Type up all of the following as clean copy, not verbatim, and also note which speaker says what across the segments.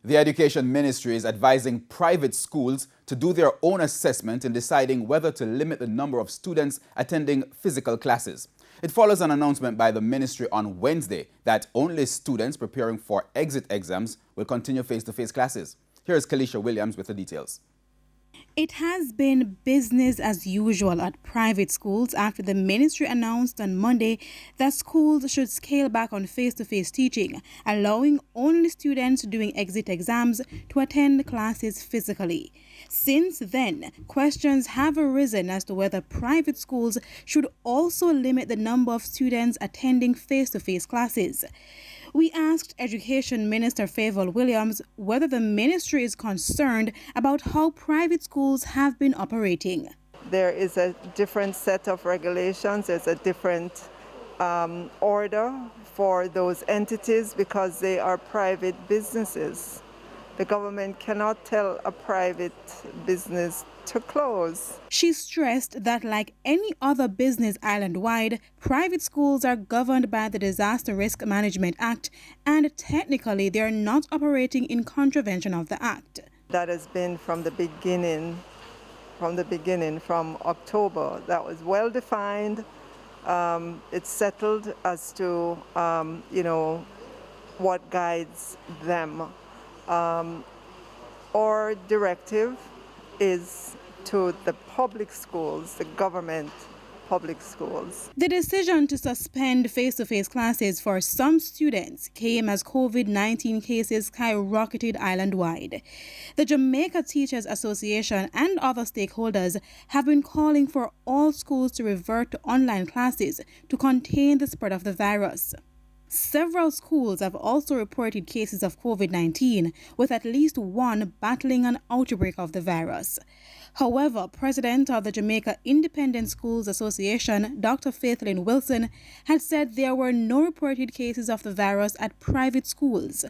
Speaker 1: The Education Ministry is advising private schools to do their own assessment in deciding whether to limit the number of students attending physical classes. It follows an announcement by the ministry on Wednesday that only students preparing for exit exams will continue face-to-face classes. Here is Kalisha Williams with the details.
Speaker 2: It has been business as usual at private schools after the ministry announced on Monday that schools should scale back on face-to-face teaching, allowing only students doing exit exams to attend classes physically. Since then, questions have arisen as to whether private schools should also limit the number of students attending face-to-face classes. We asked Education Minister Favour Williams whether the ministry is concerned about how private schools have been operating.
Speaker 3: There is a different set of regulations, there's a different order for those entities because they are private businesses. The government cannot tell a private business to close.
Speaker 2: She stressed that like any other business island-wide, private schools are governed by the Disaster Risk Management Act and technically they are not operating in contravention of the Act.
Speaker 3: That has been from the beginning, from October. That was well defined. It's settled as to, what guides them. Our directive is to the public schools, the government public schools.
Speaker 2: The decision to suspend face-to-face classes for some students came as COVID-19 cases skyrocketed island-wide. The Jamaica Teachers Association and other stakeholders have been calling for all schools to revert to online classes to contain the spread of the virus. Several schools have also reported cases of COVID-19, with at least one battling an outbreak of the virus. However, President of the Jamaica Independent Schools Association, Dr. Faithlyn Wilson, had said there were no reported cases of the virus at private schools.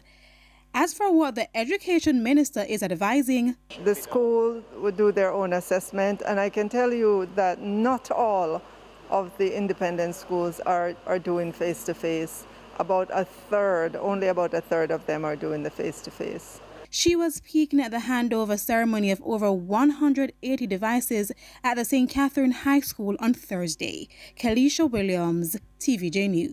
Speaker 2: As for what the Education Minister is advising,
Speaker 3: the school would do their own assessment, and I can tell you that not all of the independent schools are doing face-to-face. Only about a third of them are doing the face-to-face.
Speaker 2: She was speaking at the handover ceremony of over 180 devices at the St. Catherine High School on Thursday. Kalisha Williams, TVJ News.